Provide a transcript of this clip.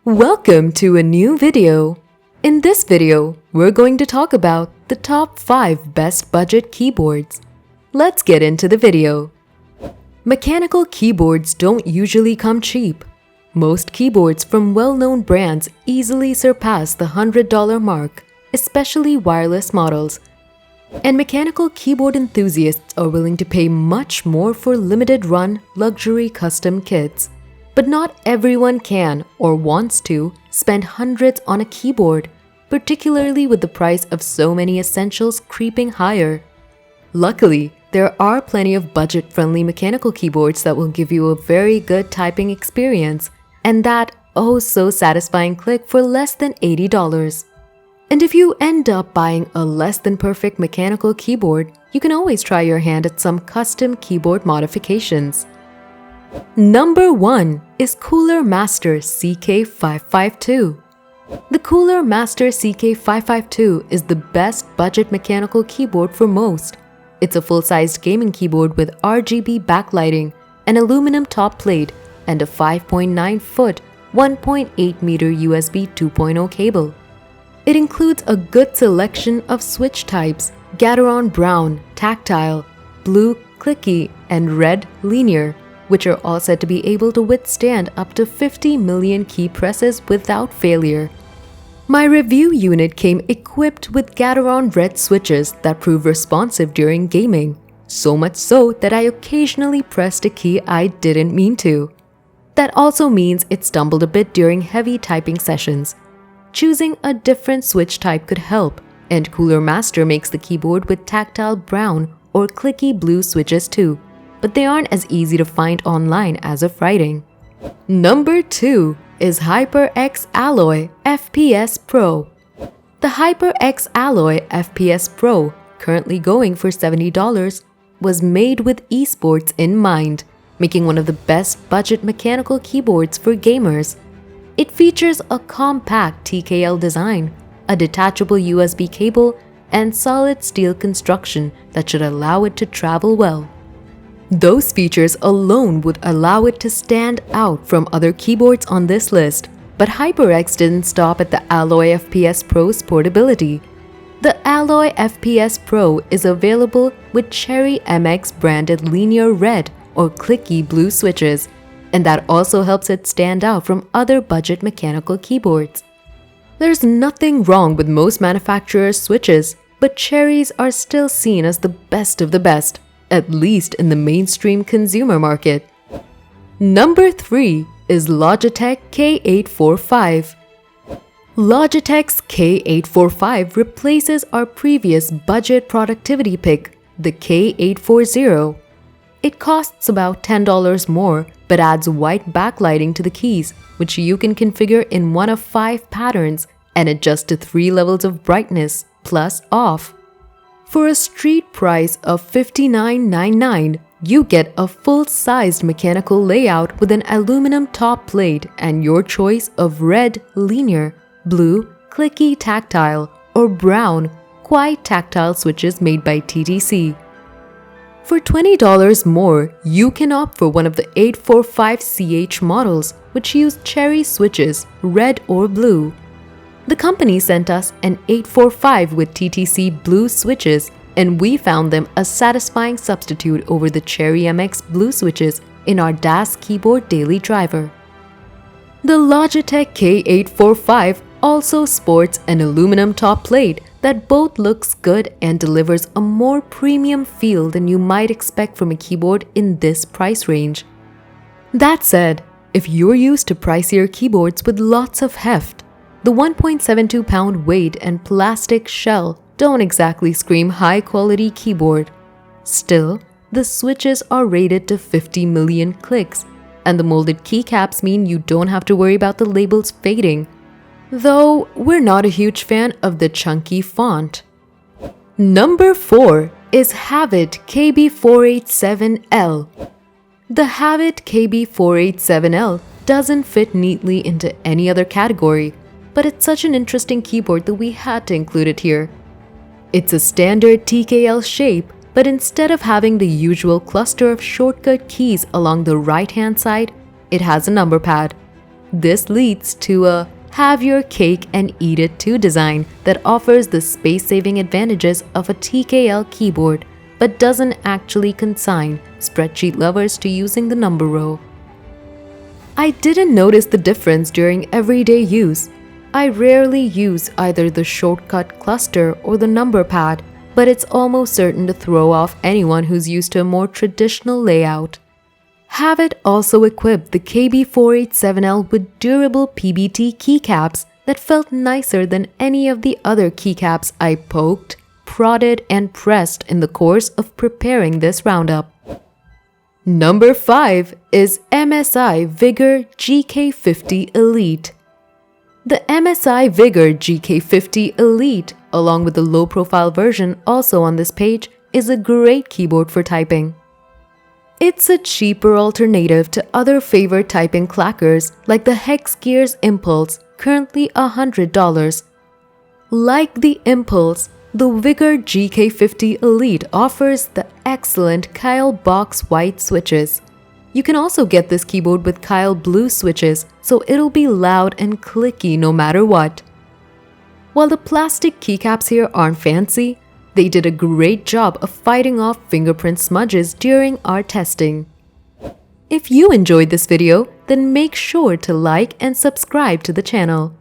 Welcome to a new video. In this video, we're going to talk about the top 5 best budget keyboards. Let's get into the video. Mechanical keyboards don't usually come cheap. Most keyboards from well-known brands easily surpass the $100 mark, especially wireless models. And mechanical keyboard enthusiasts are willing to pay much more for limited-run, luxury custom kits. But not everyone can or wants to spend hundreds on a keyboard, particularly with the price of so many essentials creeping higher. Luckily, there are plenty of budget-friendly mechanical keyboards that will give you a very good typing experience and that oh so satisfying click for less than $80. And if you end up buying a less than perfect mechanical keyboard, you can always try your hand at some custom keyboard modifications. Number 1 is Cooler Master CK552. The Cooler Master CK552 is the best budget mechanical keyboard for most. It's a full-sized gaming keyboard with RGB backlighting, an aluminum top plate, and a 5.9-foot, 1.8-meter USB 2.0 cable. It includes a good selection of switch types: Gateron Brown, Tactile, Blue, Clicky, and Red, Linear, which are all said to be able to withstand up to 50 million key presses without failure. My review unit came equipped with Gateron Red switches that prove responsive during gaming, so much so that I occasionally pressed a key I didn't mean to. That also means it stumbled a bit during heavy typing sessions. Choosing a different switch type could help, and Cooler Master makes the keyboard with Tactile Brown or Clicky Blue switches too, but they aren't as easy to find online as of writing. Number 2 is HyperX Alloy FPS Pro. The HyperX Alloy FPS Pro, currently going for $70, was made with esports in mind, making one of the best budget mechanical keyboards for gamers. It features a compact TKL design, a detachable USB cable, and solid steel construction that should allow it to travel well. Those features alone would allow it to stand out from other keyboards on this list, but HyperX didn't stop at the Alloy FPS Pro's portability. The Alloy FPS Pro is available with Cherry MX branded linear red or clicky blue switches, and that also helps it stand out from other budget mechanical keyboards. There's nothing wrong with most manufacturers' switches, but Cherries are still seen as the best of the best, at least in the mainstream consumer market. Number 3 is Logitech K845. Logitech's K845 replaces our previous budget productivity pick, the K840. It costs about $10 more, but adds white backlighting to the keys, which you can configure in one of 5 patterns and adjust to 3 levels of brightness, plus off. For a street price of $59.99, you get a full-sized mechanical layout with an aluminum top plate and your choice of red, linear, blue, clicky tactile, or brown, quiet tactile switches made by TTC. For $20 more, you can opt for one of the 845CH models, which use cherry switches, red or blue. The company sent us an 845 with TTC blue switches, and we found them a satisfying substitute over the Cherry MX blue switches in our DAS keyboard daily driver. The Logitech K845 also sports an aluminum top plate that both looks good and delivers a more premium feel than you might expect from a keyboard in this price range. That said, if you're used to pricier keyboards with lots of heft, the 1.72-pound weight and plastic shell don't exactly scream high-quality keyboard. Still, the switches are rated to 50 million clicks, and the molded keycaps mean you don't have to worry about the labels fading. Though, we're not a huge fan of the chunky font. Number 4 is Havit KB487L. The Havit KB487L doesn't fit neatly into any other category, but it's such an interesting keyboard that we had to include it here. It's a standard TKL shape, but instead of having the usual cluster of shortcut keys along the right-hand side, it has a number pad. This leads to a have your cake and eat it too design that offers the space-saving advantages of a TKL keyboard but doesn't actually consign spreadsheet lovers to using the number row. I didn't notice the difference during everyday use. I rarely use either the shortcut cluster or the number pad, but it's almost certain to throw off anyone who's used to a more traditional layout. Have it also equipped the KB487L with durable PBT keycaps that felt nicer than any of the other keycaps I poked, prodded, and pressed in the course of preparing this roundup. Number 5 is MSI Vigor GK50 Elite. The MSI Vigor GK50 Elite, along with the low-profile version also on this page, is a great keyboard for typing. It's a cheaper alternative to other favorite typing clackers like the HexGears Impulse, currently $100. Like the Impulse, the Vigor GK50 Elite offers the excellent Kyle Box white switches. You can also get this keyboard with Kyle blue switches, so it'll be loud and clicky no matter what. While the plastic keycaps here aren't fancy, they did a great job of fighting off fingerprint smudges during our testing. If you enjoyed this video, then make sure to like and subscribe to the channel.